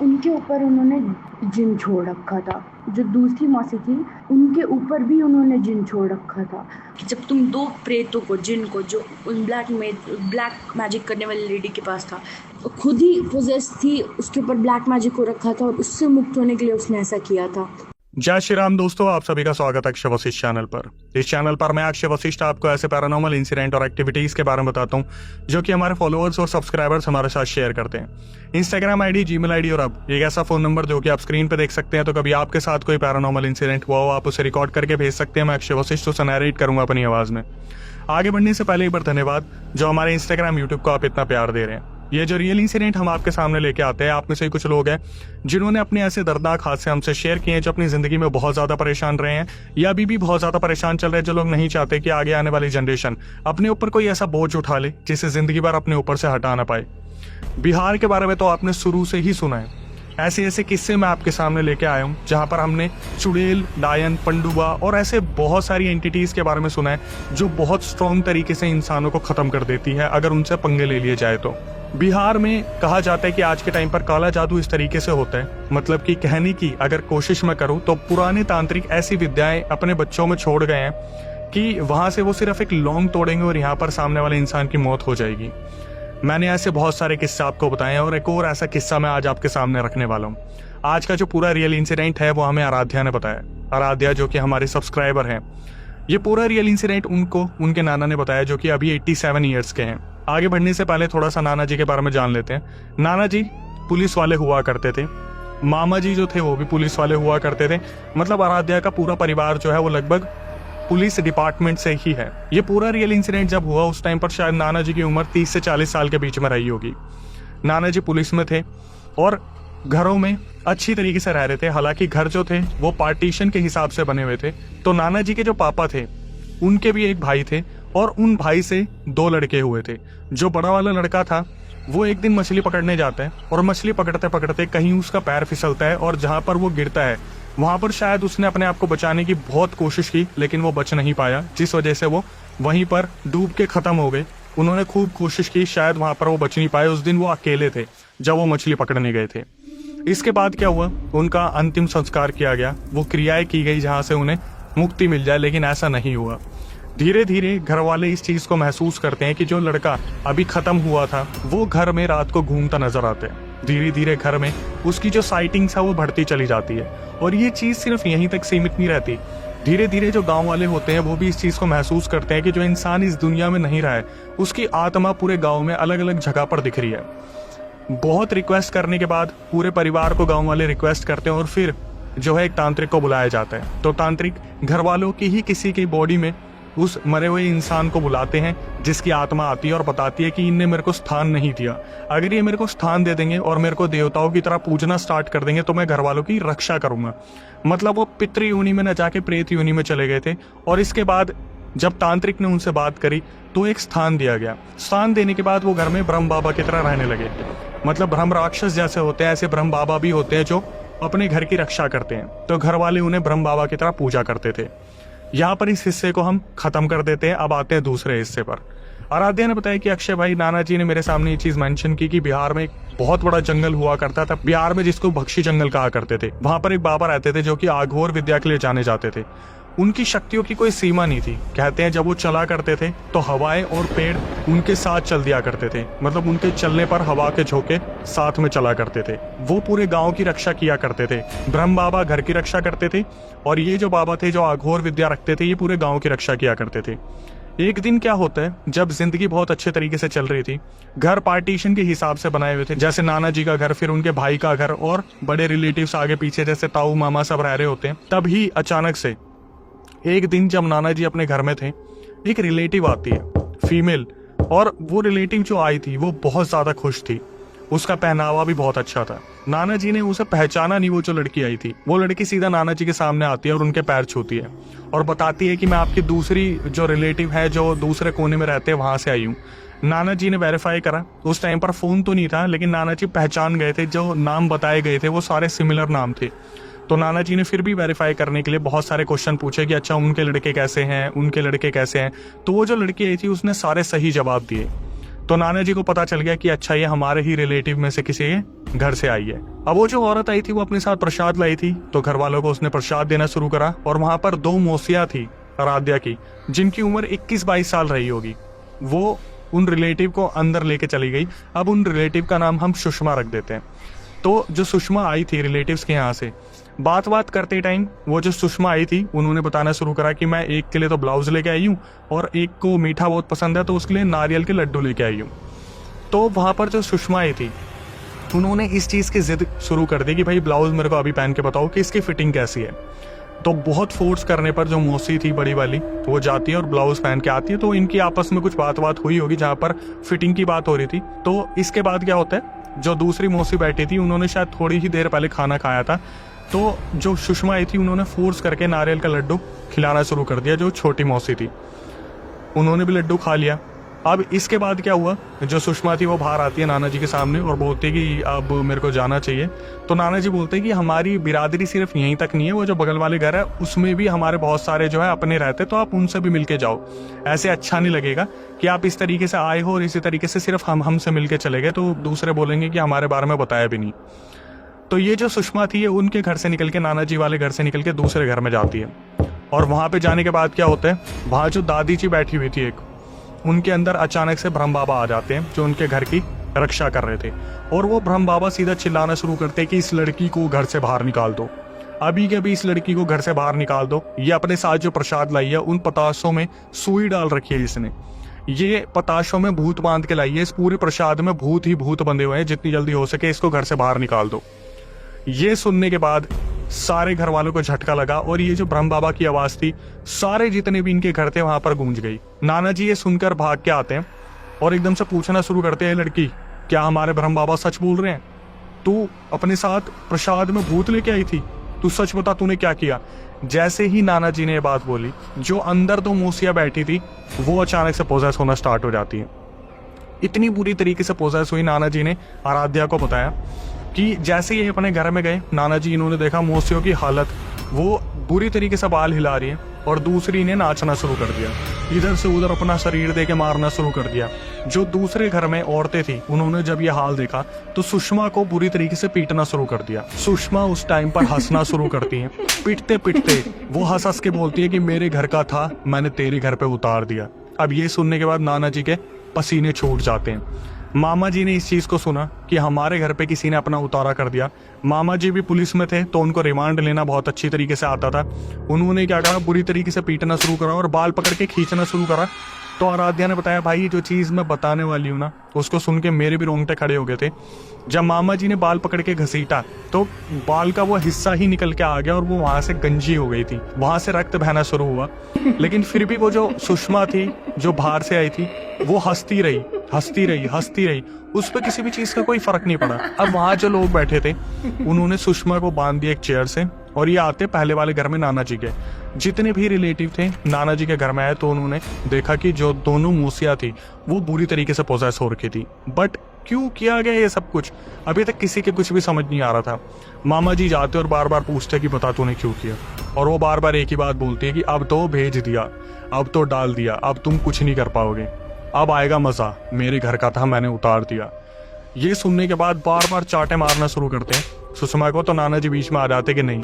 उनके ऊपर उन्होंने जिन छोड़ रखा था। जो दूसरी मौसी थी उनके ऊपर भी उन्होंने जिन छोड़ रखा था। जब तुम दो प्रेतों को, जिन को, जो उन ब्लैक मैजिक करने वाली लेडी के पास था, खुद ही पोजेस थी, उसके ऊपर ब्लैक मैजिक हो रखा था और उससे मुक्त होने के लिए उसने ऐसा किया था। जय श्री राम दोस्तों, आप सभी का स्वागत है अक्षय वशिष्ठ चैनल पर। इस चैनल पर मैं अक्षय वशिष्ठ आपको ऐसे पैरानॉर्मल इंसिडेंट और एक्टिविटीज के बारे में बताता हूँ जो कि हमारे फॉलोअर्स और सब्सक्राइबर्स हमारे साथ शेयर करते हैं। इंस्टाग्राम आईडी, जीमेल आईडी और अब एक ऐसा फोन नंबर जो कि आप स्क्रीन पर देख सकते हैं। तो कभी आपके साथ कोई पैरानॉर्मल इंसिडेंट हुआ हो, आप उसे रिकॉर्ड करके भेज सकते हैं। मैं अक्षय वशिष्ठ उसे नरेट करूंगा अपनी आवाज में। आगे बढ़ने से पहले एक बार धन्यवाद जो हमारे इंस्टाग्राम, यूट्यूब को आप इतना प्यार दे रहे हैं। ये जो रियल इंसिडेंट हम आपके सामने लेके आते हैं, आप में से कुछ लोग हैं जिन्होंने अपने ऐसे दर्दनाक हादसे हमसे शेयर किए हैं जो अपनी जिंदगी में बहुत ज्यादा परेशान रहे हैं या अभी भी बहुत ज्यादा परेशान चल रहे हैं, जो लोग नहीं चाहते कि आगे आने वाली जनरेशन अपने ऊपर कोई ऐसा बोझ उठा ले जिसे जिंदगी भर अपने ऊपर से हटा ना पाए। बिहार के बारे में तो आपने शुरू से ही सुना है। ऐसे ऐसे किस्से मैं आपके सामने लेके आया हूँ जहां पर हमने चुड़ैल, डायन, पंडुबा और ऐसे बहुत सारी एंटिटीज के बारे में सुना है जो बहुत स्ट्रॉन्ग तरीके से इंसानों को खत्म कर देती है अगर उनसे पंगे ले लिए जाए तो। बिहार में कहा जाता है कि आज के टाइम पर काला जादू इस तरीके से होता है, मतलब कि कहने की अगर कोशिश मैं करूं तो पुराने तांत्रिक ऐसी विद्याएं अपने बच्चों में छोड़ गए हैं कि वहां से वो सिर्फ एक लौंग तोड़ेंगे और यहाँ पर सामने वाले इंसान की मौत हो जाएगी। मैंने ऐसे बहुत सारे किस्से आपको बताए हैं और एक और ऐसा किस्सा मैं आज आपके सामने रखने वाला हूँ। आज का जो पूरा रियल इंसिडेंट है वो हमें आराध्या ने बताया। आराध्या जो कि हमारे सब्सक्राइबर हैं, ये पूरा रियल इंसिडेंट उनको उनके नाना ने बताया जो कि अभी 87 ईयर्स के हैं। आगे बढ़ने से पहले थोड़ा सा नाना जी के बारे में जान लेते हैं। नाना जी पुलिस वाले हुआ करते थे, मामा जी जो थे वो भी पुलिस वाले हुआ करते थे। मतलब आराध्या का पूरा परिवार जो है वो लगभग पुलिस डिपार्टमेंट से ही है। ये पूरा रियल इंसिडेंट जब हुआ उस टाइम पर शायद नाना जी की उम्र 30 से 40 साल के बीच में रही होगी। नाना जी पुलिस में थे और घरों में अच्छी तरीके से रह रहे थे। हालांकि घर जो थे वो पार्टीशन के हिसाब से बने हुए थे। तो नाना जी के जो पापा थे उनके भी एक भाई थे और उन भाई से 2 लड़के हुए थे। जो बड़ा वाला लड़का था वो एक दिन मछली पकड़ने जाता है और मछली पकड़ते पकड़ते कहीं उसका पैर फिसलता है और जहां पर वो गिरता है वहां पर शायद उसने अपने आप को बचाने की बहुत कोशिश की लेकिन वो बच नहीं पाया, जिस वजह से वो वहीं पर डूब के खत्म हो गए। उन्होंने खूब कोशिश की, शायद वहां पर वो बच नहीं पाए। उस दिन वो अकेले थे जब वो मछली पकड़ने गए थे। इसके बाद क्या हुआ, उनका अंतिम संस्कार किया गया, वो क्रियाएं की गई जहां से उन्हें मुक्ति मिल जाए, लेकिन ऐसा नहीं हुआ। धीरे धीरे घर वाले इस चीज को महसूस करते हैं कि जो लड़का अभी खत्म हुआ था वो घर में रात को घूमता नजर आता है। धीरे धीरे घर में उसकी जो साइटिंग्स है वो बढ़ती चली जाती है और ये चीज सिर्फ यहीं तक सीमित नहीं रहती। धीरे धीरे जो गांव वाले होते हैं वो भी इस चीज को महसूस करते हैं कि जो इंसान इस दुनिया में नहीं रहा है उसकी आत्मा पूरे गांव में अलग अलग जगह पर दिख रही है। बहुत रिक्वेस्ट करने के बाद पूरे परिवार को गांव वाले रिक्वेस्ट करते हैं और फिर जो है एक तांत्रिक को बुलाया जाता है। तो तांत्रिक घर वालों की ही किसी की बॉडी में उस मरे हुए इंसान को बुलाते हैं जिसकी आत्मा आती है और बताती है कि इनने मेरे को स्थान नहीं दिया, अगर ये मेरे को स्थान दे देंगे और मेरे को देवताओं की तरह पूजना स्टार्ट कर देंगे तो मैं घर वालों की रक्षा करूंगा। मतलब वो पितृ योनि में न जाके प्रेत योनि में चले गए थे। और इसके बाद जब तांत्रिक ने उनसे बात करी तो एक स्थान दिया गया। स्थान देने के बाद वो घर में ब्रह्म बाबा की तरह रहने लगे। मतलब ब्रह्म राक्षस जैसे होते हैं ऐसे ब्रह्म बाबा भी होते हैं जो अपने घर की रक्षा करते हैं। तो घर वाले उन्हें ब्रह्म बाबा की तरह पूजा करते थे। यहाँ पर इस हिस्से को हम खत्म कर देते हैं। अब आते हैं दूसरे हिस्से पर। आराध्या ने बताया कि अक्षय भाई, नाना जी ने मेरे सामने ये चीज मेंशन की कि बिहार में एक बहुत बड़ा जंगल हुआ करता था, बिहार में जिसको बख्शी जंगल कहा करते थे। वहां पर एक बाबा रहते थे जो कि अघोर विद्या के लिए जाने जाते थे। उनकी शक्तियों की कोई सीमा नहीं थी। कहते हैं जब वो चला करते थे तो हवाएं और पेड़ उनके साथ चल दिया करते थे। मतलब उनके चलने पर हवा के झोंके साथ में चला करते थे। वो पूरे गांव की रक्षा किया करते थे। ब्रह्म बाबा घर की रक्षा करते थे और ये जो बाबा थे जो अघोर विद्या रखते थे ये पूरे गांव की रक्षा किया करते थे। एक दिन क्या होता है, जब जिंदगी बहुत अच्छे तरीके से चल रही थी, घर पार्टीशन के हिसाब से बनाए हुए थे, जैसे नाना जी का घर, फिर उनके भाई का घर और बड़े रिलेटिव्स आगे पीछे जैसे ताऊ मामा सब रह रहे होते हैं। तभी अचानक से एक दिन जब नाना जी अपने घर में थे, एक रिलेटिव आती है फीमेल, और वो रिलेटिव जो आई थी वो बहुत ज्यादा खुश थी। उसका पहनावा भी बहुत अच्छा था। नाना जी ने उसे पहचाना नहीं। वो जो लड़की आई थी वो लड़की सीधा नाना जी के सामने आती है और उनके पैर छूती है और बताती है कि मैं आपकी दूसरी जो रिलेटिव है जो दूसरे कोने में रहते हैं वहां से आई हूँ। नाना जी ने वेरीफाई करा। उस टाइम पर फोन तो नहीं था लेकिन नाना जी पहचान गए थे। जो नाम बताए गए थे वो सारे सिमिलर नाम थे। तो नाना जी ने फिर भी वेरीफाई करने के लिए बहुत सारे क्वेश्चन पूछे कि अच्छा उनके लड़के कैसे हैं, उनके लड़के कैसे हैं। तो वो जो लड़की आई थी उसने सारे सही जवाब दिए। तो नाना जी को पता चल गया कि अच्छा ये हमारे ही रिलेटिव में से किसी घर से आई है। अब वो जो औरत आई थी वो अपने साथ प्रसाद लाई थी, तो घर वालों को उसने प्रसाद देना शुरू करा। और वहां पर 2 मौसियां थी आराध्या की, जिनकी उम्र 21-22 साल रही होगी। वो उन रिलेटिव को अंदर लेके चली गई। अब उन रिलेटिव का नाम हम सुषमा रख देते हैं। तो जो सुषमा आई थी रिलेटिव्स के यहाँ से, बात करते टाइम वो जो सुषमा आई थी उन्होंने बताना शुरू करा कि मैं एक के लिए तो ब्लाउज लेके आई हूँ और एक को मीठा बहुत पसंद है तो उसके लिए नारियल के लड्डू लेके आई हूँ। तो वहाँ पर जो सुषमा आई थी उन्होंने इस चीज़ की जिद शुरू कर दी कि भाई ब्लाउज मेरे को अभी पहन के बताओ कि इसकी फिटिंग कैसी है। तो बहुत फोर्स करने पर जो मौसी थी बड़ी वाली वो जाती है और ब्लाउज पहन के आती है। तो इनकी आपस में कुछ बात हुई होगी जहाँ पर फिटिंग की बात हो रही थी। तो इसके बाद क्या होता है, जो दूसरी मौसी बैठी थी उन्होंने शायद थोड़ी ही देर पहले खाना खाया था, तो जो सुषमा आई थी उन्होंने फोर्स करके नारियल का लड्डू खिलाना शुरू कर दिया। जो छोटी मौसी थी उन्होंने भी लड्डू खा लिया। अब इसके बाद क्या हुआ, जो सुषमा थी वो बाहर आती है नाना जी के सामने और बोलती है कि अब मेरे को जाना चाहिए। तो नाना जी बोलते हैं कि हमारी बिरादरी सिर्फ यहीं तक नहीं है, वो जो बगल वाले घर है उसमें भी हमारे बहुत सारे जो है अपने रहते, तो आप उनसे भी मिलके जाओ। ऐसे अच्छा नहीं लगेगा कि आप इस तरीके से आए हो और इसी तरीके से सिर्फ हमसे मिलके चले गए, तो दूसरे बोलेंगे कि हमारे बारे में बताया भी नहीं। तो ये जो सुषमा थी ये उनके घर से निकल के, नाना जी वाले घर से निकल के दूसरे घर में जाती है। और वहां पे जाने के बाद क्या होता है, वहां जो दादी जी बैठी हुई थी एक, उनके अंदर अचानक से ब्रह्म बाबा आ जाते हैं जो उनके घर की रक्षा कर रहे थे। और वो ब्रह्म बाबा सीधा चिल्लाना शुरू करते हैं कि इस लड़की को घर से बाहर निकाल दो, अभी के अभी इस लड़की को घर से बाहर निकाल दो। ये अपने साथ जो प्रसाद लाई है उन पताशों में सुई डाल रखी है इसने, ये पताशों में भूत बांध के लाई है। इस पूरे प्रसाद में भूत ही भूत बंधे हुए हैं, जितनी जल्दी हो सके इसको घर से बाहर निकाल दो। ये सुनने के बाद सारे घर वालों को झटका लगा और ये जो ब्रह्म बाबा की आवाज थी सारे जितने भी इनके घर थे वहां पर गूंज गई। नाना जी ये सुनकर भाग के आते हैं और एकदम से पूछना शुरू करते हैं, लड़की क्या हमारे ब्रह्म बाबा सच बोल रहे हैं? तू अपने साथ प्रसाद में भूत लेके आई थी, तू सच बता तूने क्या किया? जैसे ही नाना जी ने ये बात बोली, जो अंदर 2 मौसियां बैठी थी वो अचानक से पोजेस होना स्टार्ट हो जाती है। इतनी बुरी तरीके से पोजेस हुई, नाना जी ने आराध्या को बताया कि जैसे ये अपने घर में गए, नाना जी इन्होंने देखा मौसियों की हालत, वो बुरी तरीके से बाल हिला रही है और दूसरी ने नाचना शुरू कर दिया, इधर से उधर अपना शरीर दे के मारना शुरू कर दिया। जो दूसरे घर में औरतें थी उन्होंने जब ये हाल देखा तो सुषमा को बुरी तरीके से पीटना शुरू कर दिया। सुषमा उस टाइम पर हंसना शुरू करती है, पीटते पीटते वो हंस के बोलती है कि मेरे घर का था, मैंने तेरे घर पे उतार दिया। अब ये सुनने के बाद नाना जी के पसीने छूट जाते हैं। मामा जी ने इस चीज को सुना कि हमारे घर पे किसी ने अपना उतारा कर दिया। मामा जी भी पुलिस में थे तो उनको रिमांड लेना बहुत अच्छी तरीके से आता था। उन्होंने क्या करा, बुरी तरीके से पीटना शुरू करा और बाल पकड़ के खींचना शुरू करा। तो आराध्या ने बताया, भाई जो चीज मैं बताने वाली हूँ ना, उसको सुन के मेरे भी रोंगटे खड़े हो गए थे। जब मामा जी ने बाल पकड़ के घसीटा तो बाल का वो हिस्सा ही निकल के आ गया और वो वहां से गंजी हो गई थी, वहां से रक्त बहना शुरू हुआ। लेकिन फिर भी वो जो सुषमा थी जो बाहर से आई थी वो हंसती रही, उस पर किसी भी चीज का कोई फर्क नहीं पड़ा। अब वहां जो लोग बैठे थे उन्होंने सुषमा को बांध दिया एक चेयर से और ये आते पहले वाले घर में नाना जी के। जितने भी रिलेटिव थे नाना जी के घर में आए तो उन्होंने देखा कि जो दोनों मौसियां थी वो बुरी तरीके से पोजेस हो रखी थी। बट क्यों किया गया ये सब कुछ, अभी तक किसी के कुछ भी समझ नहीं आ रहा था। मामा जी जाते और बार बार पूछते कि बता तूने क्यों किया, और वो बार बार एक ही बात बोलती है कि अब तो भेज दिया, अब तो डाल दिया, अब तुम कुछ नहीं कर पाओगे, अब आएगा मजा, मेरे घर का था मैंने उतार दिया। ये सुनने के बाद बार बार चाटे मारना शुरू करते हैं सुषमा को। तो नाना जी बीच में आ जाते कि नहीं,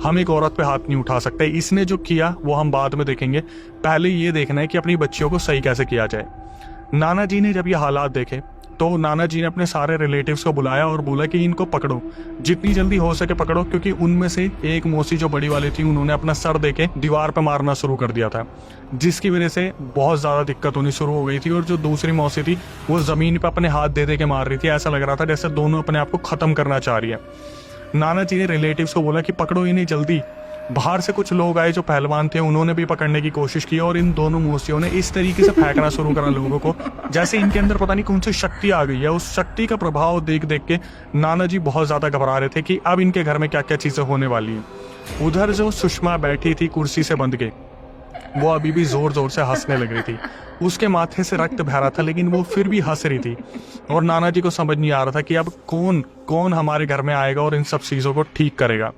हम एक औरत पे हाथ नहीं उठा सकते, इसने जो किया वो हम बाद में देखेंगे, पहले ये देखना है कि अपनी बच्चियों को सही कैसे किया जाए। नाना जी ने जब ये हालात देखे तो नाना जी ने अपने सारे रिलेटिव्स को बुलाया और बोला कि इनको पकड़ो, जितनी जल्दी हो सके पकड़ो, क्योंकि उनमें से एक मौसी जो बड़ी वाली थी उन्होंने अपना सर देके दीवार पे मारना शुरू कर दिया था, जिसकी वजह से बहुत ज़्यादा दिक्कत होनी शुरू हो गई थी। और जो दूसरी मौसी थी वो ज़मीन पे अपने हाथ दे के मार रही थी, ऐसा लग रहा था जैसे दोनों अपने आप को ख़त्म करना चाह रही है। नाना जी ने रिलेटिव्स को बोला कि पकड़ो इन्हें जल्दी। बाहर से कुछ लोग आए जो पहलवान थे, उन्होंने भी पकड़ने की कोशिश की और इन दोनों मौसियों ने इस तरीके से फेंकना शुरू करा लोगों को जैसे इनके अंदर पता नहीं कौन सी शक्ति आ गई है। उस शक्ति का प्रभाव देख देख के नाना जी बहुत ज्यादा घबरा रहे थे कि अब इनके घर में क्या क्या चीजें होने वाली हैं। उधर जो सुषमा बैठी थी कुर्सी से बंध के, वो अभी भी जोर जोर से हंसने लग रही थी। उसके माथे से रक्त बह रहा था लेकिन वो फिर भी हंस रही थी और नाना जी को समझ नहीं आ रहा था कि अब कौन कौन हमारे घर में आएगा और इन सब चीजों को ठीक करेगा।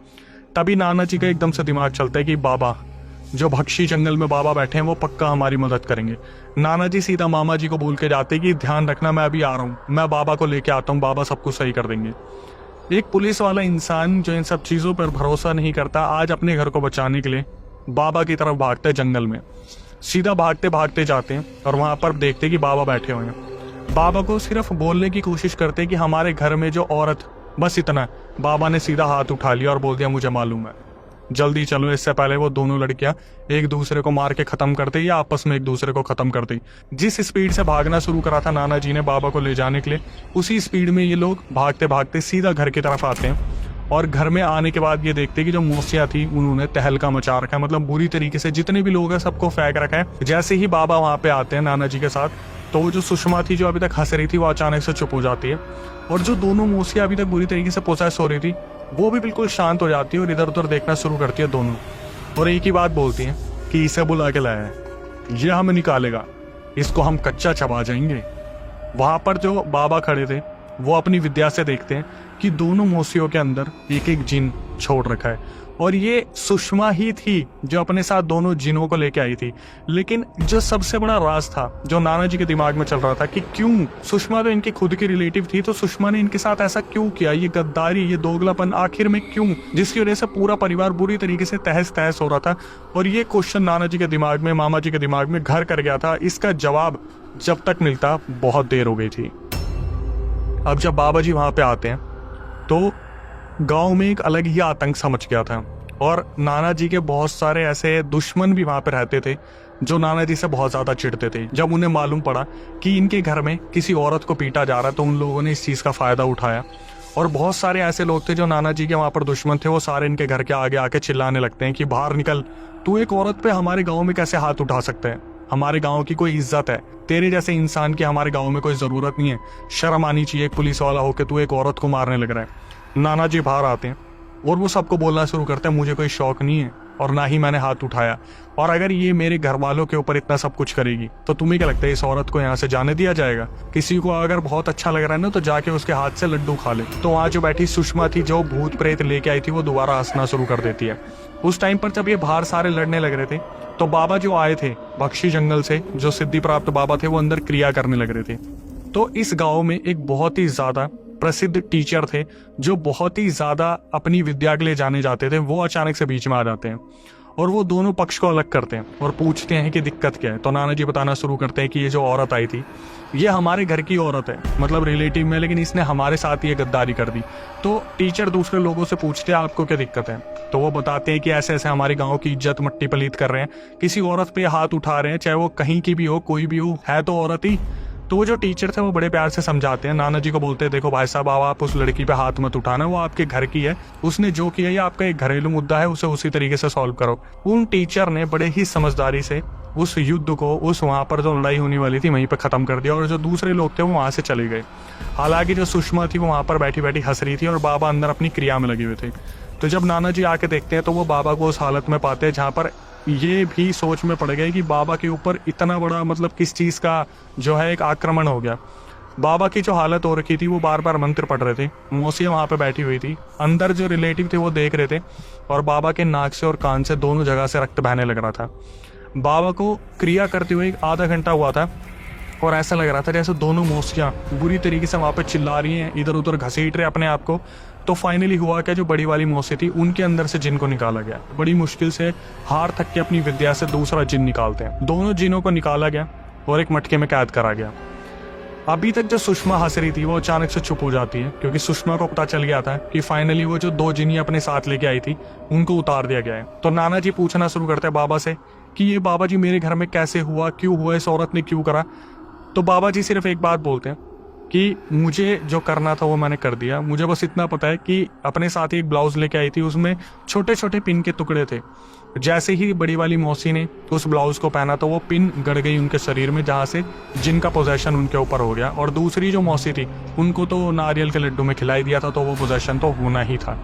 तभी नाना जी का एकदम से दिमाग चलता है कि बाबा जो भक्षी जंगल में बाबा बैठे हैं वो पक्का हमारी मदद करेंगे। नाना जी सीधा मामा जी को बोल के जाते कि ध्यान रखना, मैं अभी आ रहा हूँ, मैं बाबा को लेके आता हूँ, बाबा सब कुछ सही कर देंगे। एक पुलिस वाला इंसान जो इन सब चीज़ों पर भरोसा नहीं करता, आज अपने घर को बचाने के लिए बाबा की तरफ भागते जंगल में। सीधा भागते भागते जाते हैं और वहाँ पर देखते कि बाबा बैठे हुए हैं। बाबा को सिर्फ बोलने की कोशिश करते कि हमारे घर में जो औरत, बस इतना। बाबा ने सीधा हाथ उठा लिया और बोल दिया मुझे मालूम है, जल्दी चलो, इससे पहले वो दोनों लड़कियां एक दूसरे को मार के खत्म करते या आपस में एक दूसरे को खत्म करते। जिस स्पीड से भागना शुरू करा था नाना जी ने बाबा को ले जाने के लिए, उसी स्पीड में ये लोग भागते भागते सीधा घर की तरफ आते हैं। और घर में आने के बाद ये देखते कि जो मौसियाँ थी उन्होंने तहलका मचा रखा है, मतलब बुरी तरीके से जितने भी लोग हैं सबको फेंक रखा है। जैसे ही बाबा वहाँ पे आते हैं नाना जी के साथ, तो वो जो सुषमा थी जो अभी तक हंस रही थी वो अचानक से चुप हो जाती है, और जो दोनों मौसियाँ अभी तक बुरी तरीके से पोसेस हो रही थी वो भी बिल्कुल शांत हो जाती है और इधर उधर देखना शुरू करती है दोनों, और एक ही बात बोलती हैं कि इसे बुला के लाया है, ये हमें निकालेगा, इसको हम कच्चा चबा जाएंगे। वहां पर जो बाबा खड़े थे वो अपनी विद्या से देखते हैं कि दोनों मौसियों के अंदर एक एक जिन छोड़ रखा है, और ये सुषमा ही थी जो अपने साथ दोनों जिनों को लेके आई थी। लेकिन जो सबसे बड़ा राज था जो नाना जी के दिमाग में चल रहा था कि क्यों, सुषमा तो इनकी खुद की रिलेटिव थी, तो सुषमा ने इनके साथ ऐसा क्यों किया, ये गद्दारी, ये दोगलापन आखिर में क्यों, जिसकी वजह से पूरा परिवार बुरी तरीके से तहस तहस हो रहा था। और ये क्वेश्चन नाना जी के दिमाग में, मामा जी के दिमाग में घर कर गया था। इसका जवाब जब तक मिलता बहुत देर हो गई थी। अब जब बाबा जी वहां पे आते हैं तो गांव में एक अलग ही आतंक सा मच गया था, और नाना जी के बहुत सारे ऐसे दुश्मन भी वहां पे रहते थे जो नाना जी से बहुत ज्यादा चिढ़ते थे। जब उन्हें मालूम पड़ा कि इनके घर में किसी औरत को पीटा जा रहा है तो उन लोगों ने इस चीज का फायदा उठाया, और बहुत सारे ऐसे लोग थे जो नाना जी के वहां पर दुश्मन थे, वो सारे इनके घर के आगे आके चिल्लाने लगते हैं कि बाहर निकल, तू एक औरत पे हमारे गाँव में कैसे हाथ उठा सकता है, हमारे गाँव की कोई इज्जत है, तेरे जैसे इंसान की हमारे गाँव में कोई जरूरत नहीं है, शर्म आनी चाहिए एक पुलिस वाला होकर तू एक औरत को मारने लग रहा है। नाना जी बाहर आते हैं और वो सबको बोलना शुरू करते हैं मुझे कोई शौक नहीं है और ना ही मैंने हाथ उठाया, और अगर ये मेरे घर वालों के ऊपर इतना सब कुछ करेगी तो तुम्हें क्या लगता है इस औरत को यहाँ से जाने दिया जाएगा? किसी को अगर बहुत अच्छा लग रहा है ना तो जाके उसके हाथ से लड्डू खा ले। तो वहाँ जो बैठी सुषमा थी जो भूत प्रेत लेके आई थी वो दोबारा हंसना शुरू कर देती है। उस टाइम पर जब ये बाहर सारे लड़ने लग रहे थे तो बाबा जो आए थे भक्षी जंगल से, जो सिद्धि प्राप्त बाबा थे, वो अंदर क्रिया करने लग रहे थे। तो इस गाँव में एक बहुत ही ज्यादा प्रसिद्ध टीचर थे जो बहुत ही ज्यादा अपनी विद्या के लिए जाने जाते थे, वो अचानक से बीच में आ जाते हैं और वो दोनों पक्ष को अलग करते हैं और पूछते हैं कि दिक्कत क्या है। तो नाना जी बताना शुरू करते हैं कि ये जो औरत आई थी ये हमारे घर की औरत है, मतलब रिलेटिव में, लेकिन इसने हमारे साथ ये गद्दारी कर दी। तो टीचर दूसरे लोगों से पूछते हैं आपको क्या दिक्कत है, तो वो बताते हैं कि ऐसे ऐसे हमारे गाँव की इज्जत मट्टी पलीत कर रहे हैं, किसी औरत पे हाथ उठा रहे हैं, चाहे वो कहीं की भी हो, कोई भी हो, है तो औरत ही। तो वो जो टीचर थे वो बड़े प्यार से समझाते हैं, नाना जी को बोलते हैं देखो भाई साहब आप उस लड़की पे हाथ मत उठाना, वो आपके घर की है, उसने जो किया ये आपका एक घरेलू मुद्दा है, उसे उसी तरीके से सॉल्व करो। उन टीचर ने बड़े ही समझदारी से उस युद्ध को, उस वहाँ पर जो लड़ाई होने वाली थी वहीं पर खत्म कर दिया, और जो दूसरे लोग थे वो वहाँ से चले गए। हालांकि जो सुषमा थी वो वहाँ पर बैठी बैठी हंस रही थी और बाबा अंदर अपनी क्रिया में लगे हुए थे। तो जब नाना जी आके देखते हैं तो वो बाबा को उस हालत में पाते हैं जहाँ पर ये भी सोच में पड़ गए कि बाबा के ऊपर इतना बड़ा, मतलब किस चीज़ का जो है एक आक्रमण हो गया। बाबा की जो हालत हो रखी थी वो बार बार मंत्र पढ़ रहे थे, मौसिया वहाँ पे बैठी हुई थी, अंदर जो रिलेटिव थे वो देख रहे थे, और बाबा के नाक से और कान से दोनों जगह से रक्त बहने लग रहा था। बाबा को क्रिया करते हुए आधा घंटा हुआ था और ऐसा लग रहा था जैसे दोनों मौसियाँ बुरी तरीके से वहाँ पे चिल्ला रही हैं, इधर उधर घसीट रहे अपने आप को। तो फाइनली हुआ क्या, जो बड़ी वाली मौसी थी उनके अंदर से जिन को निकाला गया। बड़ी मुश्किल से हार थक के अपनी विद्या से दूसरा जिन निकालते हैं। दोनों जिनों को निकाला गया और एक मटके में कैद करा गया। अभी तक जो सुषमा हंस रही थी वो अचानक से चुप हो जाती है, क्योंकि सुषमा को पता चल गया था कि फाइनली वो जो दो जिनी अपने साथ लेके आई थी उनको उतार दिया गया है। तो नाना जी पूछना शुरू करते हैं बाबा से कि ये बाबा जी मेरे घर में कैसे हुआ, क्यों हुआ, इस औरत ने क्यों करा। तो बाबा जी सिर्फ एक बात बोलते हैं कि मुझे जो करना था वो मैंने कर दिया, मुझे बस इतना पता है कि अपने साथ ही एक ब्लाउज लेके आई थी, उसमें छोटे छोटे पिन के टुकड़े थे। जैसे ही बड़ी वाली मौसी ने उस ब्लाउज को पहना तो वो पिन गड़ गई उनके शरीर में, जहाँ से जिनका पोजेशन उनके ऊपर हो गया। और दूसरी जो मौसी थी उनको तो नारियल के लड्डू में खिलाई दिया था, तो वो पोजेशन तो होना ही था।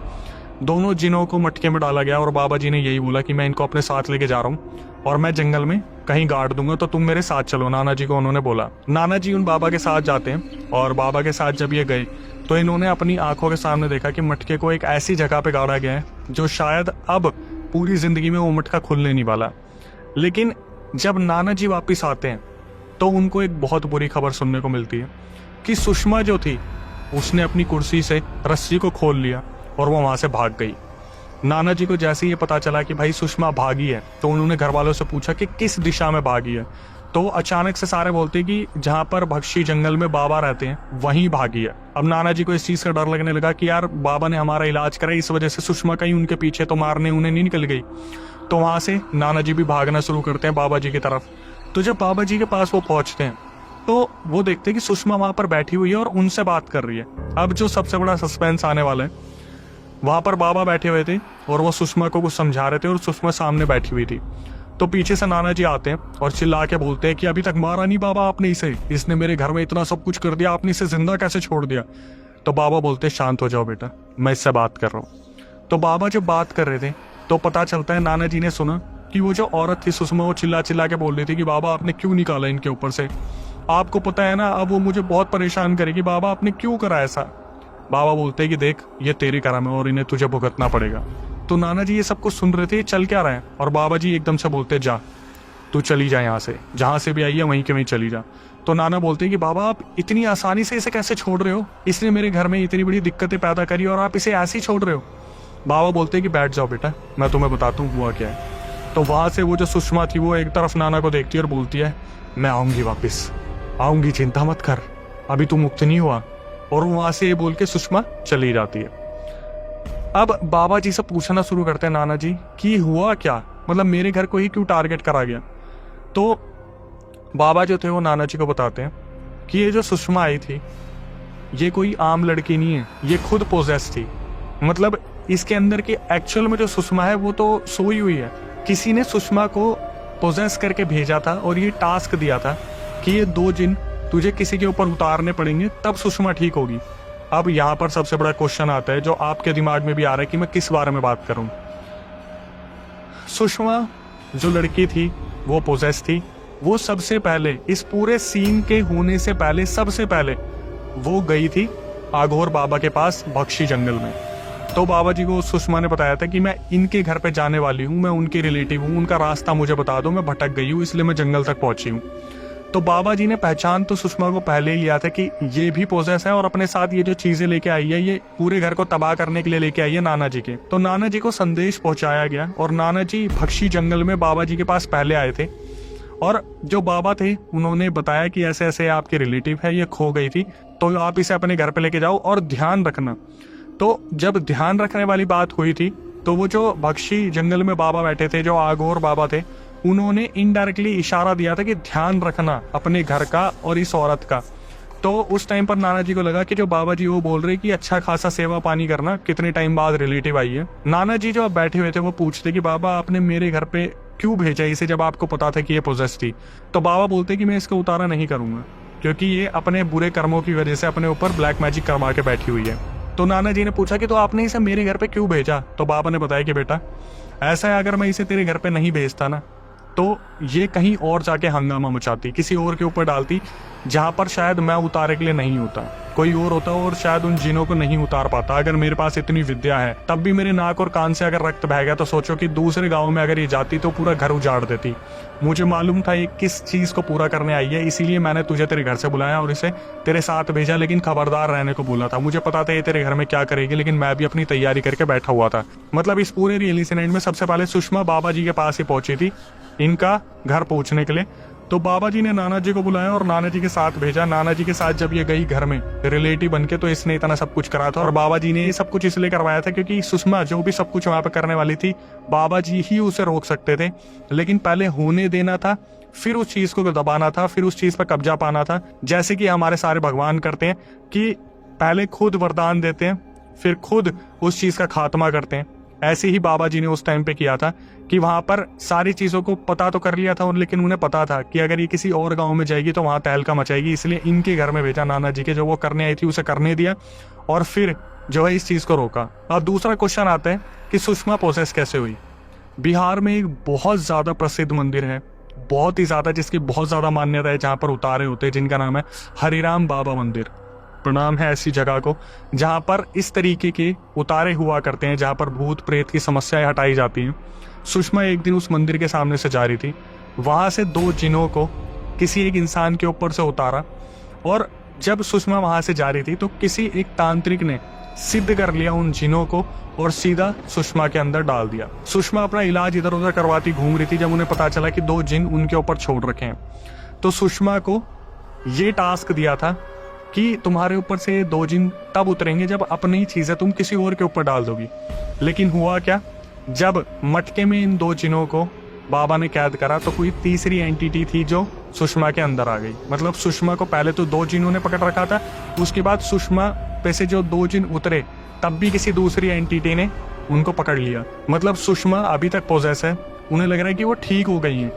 दोनों जिनों को मटके में डाला गया और बाबा जी ने यही बोला कि मैं इनको अपने साथ लेके जा रहा हूँ और मैं जंगल में कहीं गाड़ दूंगा, तो तुम मेरे साथ चलो। नाना जी को उन्होंने बोला। नाना जी उन बाबा के साथ जाते हैं और बाबा के साथ जब ये गए तो इन्होंने अपनी आंखों के सामने देखा कि मटके को एक ऐसी जगह पे गाड़ा गया है जो शायद अब पूरी ज़िंदगी में वो मटका खुलने नहीं वाला। लेकिन जब नाना जी वापस आते हैं तो उनको एक बहुत बुरी खबर सुनने को मिलती है कि सुषमा जो थी उसने अपनी कुर्सी से रस्सी को खोल लिया और वो वहाँ से भाग गई। नाना जी को जैसे ये पता चला कि भाई सुषमा भागी है तो उन्होंने घर वालों से पूछा कि किस दिशा में भागी है। तो अचानक से सारे बोलते कि जहाँ पर भक्षी जंगल में बाबा रहते हैं वहीं भागी है। अब नाना जी को इस चीज़ का डर लगने लगा कि यार बाबा ने हमारा इलाज करा, इस वजह से सुषमा कहीं उनके पीछे तो मारने उन्हें नहीं निकल गई। तो वहाँ से नाना जी भी भागना शुरू करते हैं बाबा जी की तरफ। तो जब बाबा जी के पास वो पहुँचते हैं तो वो देखते हैं कि सुषमा वहाँ पर बैठी हुई है और उनसे बात कर रही है। अब जो सबसे बड़ा सस्पेंस आने वाला है, वहाँ पर बाबा बैठे हुए थे और वो सुषमा को कुछ समझा रहे थे और सुषमा सामने बैठी हुई थी। तो पीछे से नाना जी आते हैं और चिल्ला के बोलते हैं कि अभी तक मारा नहीं बाबा आपने इसे, इसने मेरे घर में इतना सब कुछ कर दिया, आपने इसे जिंदा कैसे छोड़ दिया। तो बाबा बोलते हैं शांत हो जाओ बेटा, मैं इससे बात कर रहा हूँ। तो बाबा जब बात कर रहे थे तो पता चलता है नाना जी ने सुना कि वो जो औरत थी सुषमा, वो चिल्ला चिल्ला के बोल रही थी कि बाबा आपने क्यों निकाला इनके ऊपर से, आपको पता है ना अब वो मुझे बहुत परेशान करेगी, बाबा आपने क्यों करा ऐसा। बाबा बोलते हैं कि देख ये तेरी करम है और इन्हें तुझे भुगतना पड़ेगा। तो नाना जी ये सब कुछ सुन रहे थे, चल क्या रहा है, और बाबा जी एकदम से बोलते जा तू चली जा यहाँ से, जहाँ से भी आई है वहीं के वहीं चली जा। तो नाना बोलते हैं कि बाबा आप इतनी आसानी से इसे कैसे छोड़ रहे हो, इसने मेरे घर में इतनी बड़ी दिक्कतें पैदा करी और आप इसे ऐसे ही छोड़ रहे हो। बाबा बोलते हैं कि बैठ जाओ बेटा, मैं तुम्हें बताता हूँ हुआ क्या है। तो वहाँ से वो जो सुषमा थी वो एक तरफ नाना को देखती है और बोलती है मैं आऊँगी वापस, आऊँगी, चिंता मत कर, अभी तू मुक्त नहीं हुआ। और वहाँ से ये बोल के सुषमा चली जाती है। अब बाबा जी से पूछना शुरू करते हैं नाना जी कि हुआ क्या, मतलब मेरे घर को ही क्यों टारगेट करा गया। तो बाबा जो थे वो नाना जी को बताते हैं कि ये जो सुषमा आई थी ये कोई आम लड़की नहीं है, ये खुद पोजेस थी। मतलब इसके अंदर की एक्चुअल में जो सुषमा है वो तो सोई हुई है, किसी ने सुषमा को पोजेस करके भेजा था और ये टास्क दिया था कि ये 2 जिन तुझे किसी के ऊपर उतारने पड़ेंगे तब सुषमा ठीक होगी। अब यहाँ पर सबसे बड़ा क्वेश्चन आता है जो आपके दिमाग में भी आ रहा है कि मैं किस बारे में बात करूं। सुषमा जो लड़की थी वो पोजेस थी, वो सबसे पहले इस पूरे सीन के होने से पहले सबसे पहले वो गई थी आघोर बाबा के पास भक्षी जंगल में। तो बाबा जी को सुषमा ने बताया था कि मैं इनके घर पे जाने वाली हूँ, मैं उनकी रिलेटिव हूँ, उनका रास्ता मुझे बता दो, मैं भटक गई हूँ इसलिए मैं जंगल तक पहुंची हूँ। तो बाबा जी ने पहचान तो सुषमा को पहले ही लिया था कि ये भी पोजेस है और अपने साथ ये जो चीजें लेके आई है ये पूरे घर को तबाह करने के लिए लेके आई है नाना जी के। तो नाना जी को संदेश पहुंचाया गया और नाना जी भक्षी जंगल में बाबा जी के पास पहले आए थे और जो बाबा थे उन्होंने बताया कि ऐसे ऐसे आपके रिलेटिव है, ये खो गई थी, तो आप इसे अपने घर पे लेके जाओ और ध्यान रखना। तो जब ध्यान रखने वाली बात हुई थी तो वो जो भक्षी जंगल में बाबा बैठे थे, जो आघोर बाबा थे, उन्होंने इनडायरेक्टली इशारा दिया था कि ध्यान रखना अपने घर का और इस औरत का। तो उस टाइम पर नाना जी को लगा कि जो बाबा जी वो बोल रहे कि अच्छा खासा सेवा पानी करना, कितने टाइम बाद रिलेटिव आई है। नाना जी जो अब बैठे हुए थे वो पूछते कि बाबा आपने मेरे घर पे क्यों भेजा इसे जब आपको पता था कि ये पोजेस थी। तो बाबा बोलते कि मैं इसको उतारा नहीं करूंगा क्योंकि ये अपने बुरे कर्मों की वजह से अपने ऊपर ब्लैक मैजिक करवा के बैठी हुई है। तो नाना जी ने पूछा कि तो आपने इसे मेरे घर पे क्यों भेजा। तो बाबा ने बताया कि बेटा ऐसा है, अगर मैं इसे तेरे घर पे नहीं भेजता ना तो ये कहीं और जाके हंगामा मचाती, किसी और के ऊपर डालती जहां पर शायद मैं उतारे के लिए नहीं होता, कोई और होता और शायद उन जिनों को नहीं उतार पाता। अगर मेरे पास इतनी विद्या है तब भी मेरे नाक और कान से अगर रक्त बह गया तो सोचो कि दूसरे गांव में अगर ये जाती तो पूरा घर उजाड़ देती। मुझे मालूम था ये किस चीज को पूरा करने आई है, इसीलिए मैंने तुझे तेरे घर से बुलाया और इसे तेरे साथ भेजा, लेकिन खबरदार रहने को बोला था। मुझे पता था ये तेरे घर में क्या करेगी, लेकिन मैं भी अपनी तैयारी करके बैठा हुआ था। मतलब इस पूरे रियल इंसिडेंट में सबसे पहले सुषमा बाबा जी के पास ही पहुंची थी इनका घर पहुंचने के लिए। तो बाबा जी ने नाना जी को बुलाया और नाना जी के साथ भेजा। नाना जी के साथ जब ये गई घर में रिलेटिव बन के तो इसने इतना सब कुछ करा था और बाबा जी ने ये सब कुछ इसलिए करवाया था क्योंकि सुषमा जो भी सब कुछ वहां पे करने वाली थी बाबा जी ही उसे रोक सकते थे, लेकिन पहले होने देना था, फिर उस चीज को दबाना था, फिर उस चीज पर कब्जा पाना था। जैसे कि हमारे सारे भगवान करते हैं कि पहले खुद वरदान देते हैं फिर खुद उस चीज का खात्मा करते हैं। ऐसे ही बाबा जी ने उस टाइम पे किया था कि वहां पर सारी चीजों को पता तो कर लिया था और लेकिन उन्हें पता था कि अगर ये किसी और गांव में जाएगी तो वहां तहलका मचाएगी, इसलिए इनके घर में भेजा नाना जी के। जो वो करने आई थी उसे करने दिया और फिर जो है इस चीज को रोका। अब दूसरा क्वेश्चन आता है कि सुषमा पोसेस कैसे हुई। बिहार में एक बहुत ज्यादा प्रसिद्ध मंदिर है, बहुत ही ज्यादा, जिसकी बहुत ज्यादा मान्यता है, जहां पर उतारे होते हैं, जिनका नाम है हरिराम बाबा मंदिर। प्रणाम है ऐसी जगह को जहाँ पर इस तरीके के उतारे हुआ करते हैं, जहाँ पर भूत प्रेत की समस्याएं हटाई जाती हैं। सुषमा एक दिन उस मंदिर के सामने से जा रही थी, वहाँ से 2 जिनों को किसी एक इंसान के ऊपर से उतारा, और जब सुषमा वहाँ से जा रही थी तो किसी एक तांत्रिक ने सिद्ध कर लिया उन जिनों को और सीधा सुषमा के अंदर डाल दिया। सुषमा अपना इलाज इधर उधर करवाती घूम रही थी जब उन्हें पता चला कि 2 जिन उनके ऊपर छोड़ रखे हैं। तो सुषमा को ये टास्क दिया था कि तुम्हारे ऊपर से 2 जिन तब उतरेंगे जब अपनी चीजें तुम किसी और के ऊपर डाल दोगी। लेकिन हुआ क्या, जब मटके में इन 2 जिनों को बाबा ने कैद करा तो कोई तीसरी एंटिटी थी जो सुषमा के अंदर आ गई। मतलब सुषमा को पहले तो 2 जिनों ने पकड़ रखा था, उसके बाद सुषमा पे से जो 2 जिन उतरे तब भी किसी दूसरी एंटिटी ने उनको पकड़ लिया। मतलब सुषमा अभी तक पोजेस है, उन्हें लग रहा है कि वो ठीक हो गई हैं,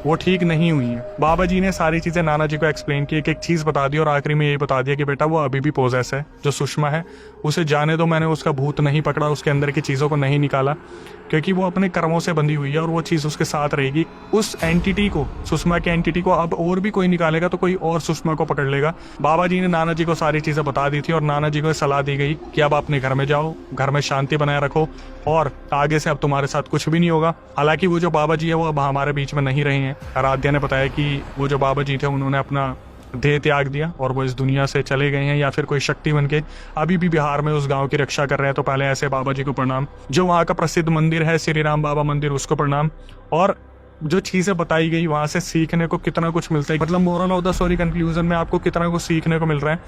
वो ठीक नहीं हुई है। बाबा जी ने सारी चीजें नाना जी को एक्सप्लेन की, एक एक चीज बता दी और आखिरी में यही बता दिया कि बेटा वो अभी भी पोजेस है, जो सुषमा है उसे जाने दो, मैंने उसका भूत नहीं पकड़ा, उसके अंदर की चीजों को नहीं निकाला, क्योंकि वो अपने कर्मों से बंधी हुई है और वो चीज उसके साथ रहेगी। उस एंटिटी को, सुषमा की एंटिटी को अब और भी कोई निकालेगा तो कोई और सुषमा को पकड़ लेगा। बाबा जी ने नाना जी को सारी चीजें बता दी थी और नाना जी को सलाह दी गई कि अब अपने घर में जाओ, घर में शांति बनाए रखो और आगे से अब तुम्हारे साथ कुछ भी नहीं होगा। हालांकि वो जो बाबा जी है वो अब हमारे बीच में नहीं रहे हैं। आराध्या ने बताया कि वो जो बाबा जी थे उन्होंने अपना देह त्याग दिया और वो इस दुनिया से चले गए हैं, या फिर कोई शक्ति बन के अभी भी बिहार में उस गांव की रक्षा कर रहे हैं। तो पहले ऐसे बाबा जी को प्रणाम। जो वहाँ का प्रसिद्ध मंदिर है श्री राम बाबा मंदिर, उसको प्रणाम। और जो चीजें बताई गई वहां से सीखने को कितना कुछ मिलता है। मतलब moral of the story conclusion में आपको कितना कुछ सीखने को मिल रहा है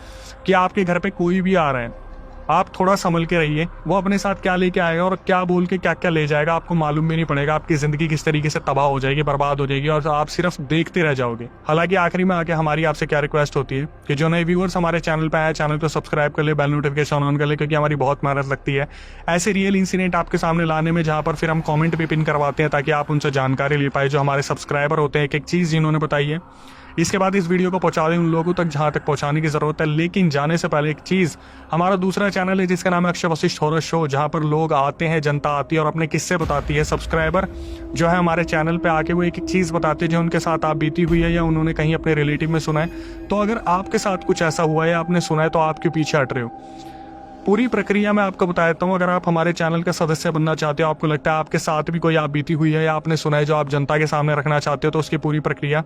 कि आपके घर पे कोई भी आ रहा है, आप थोड़ा संभल के रहिए। वो अपने साथ क्या लेके आएगा और क्या बोल के क्या क्या ले जाएगा आपको मालूम भी नहीं पड़ेगा। आपकी जिंदगी किस तरीके से तबाह हो जाएगी, बर्बाद हो जाएगी और आप सिर्फ देखते रह जाओगे। हालांकि आखिरी में आके हमारी आपसे क्या रिक्वेस्ट होती है कि जो नए व्यूअर्स हमारे चैनल पे आए, चैनल को सब्सक्राइब कर ले, बेल नोटिफिकेशन ऑन कर ले, क्योंकि हमारी बहुत मेहनत लगती है ऐसे रियल इंसिडेंट आपके सामने लाने में, जहाँ पर फिर हम कॉमेंट भी पिन करवाते हैं ताकि आप उनसे जानकारी ले पाए। जो हमारे सब्सक्राइबर होते हैं एक एक चीज जिन्होंने बताई है, इसके बाद इस वीडियो को पहुंचा दें उन लोगों तक जहां तक पहुंचाने की जरूरत है। लेकिन जाने से पहले एक चीज, हमारा दूसरा चैनल है जिसका नाम है अक्षय वशिष्ठ हॉरर शो, जहां पर लोग आते हैं, जनता आती है और अपने किस्से बताती है। सब्सक्राइबर जो है हमारे चैनल पे आके वो एक एक चीज बताते हैं जो उनके साथ आप बीती हुई है या उन्होंने कहीं अपने रिलेटिव में सुना है। तो अगर आपके साथ कुछ ऐसा हुआ है या आपने सुना है तो आप क्यों पीछे हट रहे हो। पूरी प्रक्रिया मैं आपको बता देता हूँ। अगर आप हमारे चैनल का सदस्य बनना चाहते हो, आपको लगता है आपके साथ भी कोई आप बीती हुई है या आपने सुना है जो आप जनता के सामने रखना चाहते हो, तो उसकी पूरी प्रक्रिया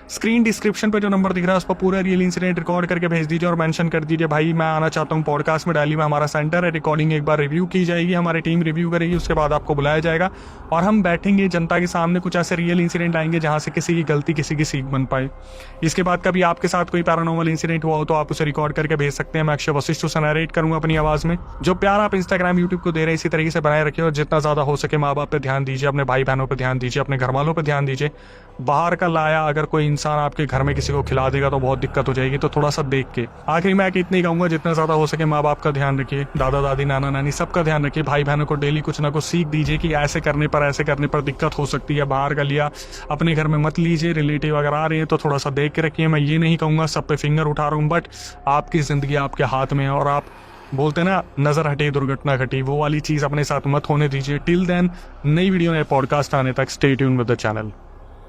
स्क्रीन डिस्क्रिप्शन पे जो नंबर दिख रहा है उस पर पूरा रियल इंसिडेंट रिकॉर्ड करके भेज दीजिए और मेंशन कर दीजिए भाई मैं आना चाहता हूँ पॉडकास्ट में। दिल्ली में हमारा सेंटर है, रिकॉर्डिंग एक बार रिव्यू की जाएगी, हमारी टीम रिव्यू करेगी, उसके बाद आपको बुलाया जाएगा और हम बैठेंगे जनता के सामने, कुछ ऐसे रियल इंसिडेंट आएंगे जहाँ से किसी की गलती किसी की सीख बन पाए। इसके बाद कभी आपके साथ कोई पैरानॉर्मल इंसिडेंट हुआ हो तो आप उसे रिकॉर्ड करके भेज सकते हैं। मैं अक्षय वशिष्ठ उसे नरेट करूंगा अपनी आवाज में। जो प्यार आप इंस्टाग्राम यूट्यूब को दे रहे हैं इसी तरीके से बनाए रखिए और जितना ज्यादा हो सके माँ बाप पे ध्यान दीजिए, अपने भाई बहनों पे ध्यान दीजिए, अपने घर वालों पे ध्यान दीजिए। बाहर का लाया अगर कोई इंसान आपके घर में किसी को खिला देगा तो बहुत दिक्कत हो जाएगी, तो थोड़ा सा देख के। आखिरी में आके इतनी कहूंगा, जितना ज्यादा हो सके माँ बाप का ध्यान रखिए, दादा दादी नाना नानी सबका ध्यान रखिए। भाई बहनों को डेली कुछ ना कुछ सीख दीजिए कि ऐसे करने पर दिक्कत हो सकती है। बाहर का लिया अपने घर में मत लीजिए। रिलेटिव अगर आ रहे हैं तो थोड़ा सा देख के रखिए। मैं ये नहीं कहूंगा सब पे फिंगर उठा रहा हूँ, बट आपकी जिंदगी आपके हाथ में है और आप बोलते ना नजर हटे दुर्घटना घटी, वो वाली चीज अपने साथ मत होने दीजिए। टिल देन नई वीडियो नए पॉडकास्ट आने तक stay tune with the channel.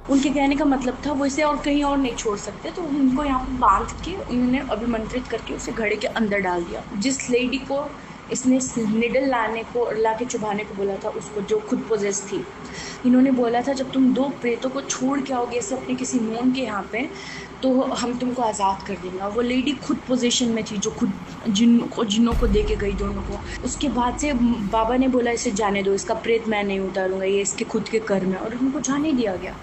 उनके कहने का मतलब था वो इसे और कहीं और नहीं छोड़ सकते, तो उनको यहाँ पर बांध के उन्होंने अभिमंत्रित करके उसे घड़े के अंदर डाल दिया। जिस लेडी को इसने निडल ला के चुभाने को बोला था, उसको जो खुद पोजेस थी, इन्होंने बोला था जब तुम 2 प्रेतों को छोड़ के आओगे ऐसे अपने किसी नोन के यहाँ पे तो हम तुमको आज़ाद कर देंगे। और वो लेडी खुद पोजीशन में थी जो खुद जिन्नों को दे के गई दोनों को। उसके बाद से बाबा ने बोला इसे जाने दो, इसका प्रेत मैं नहीं उतारूंगा, ये इसके खुद के कर्म है, और उनको जाने दिया गया।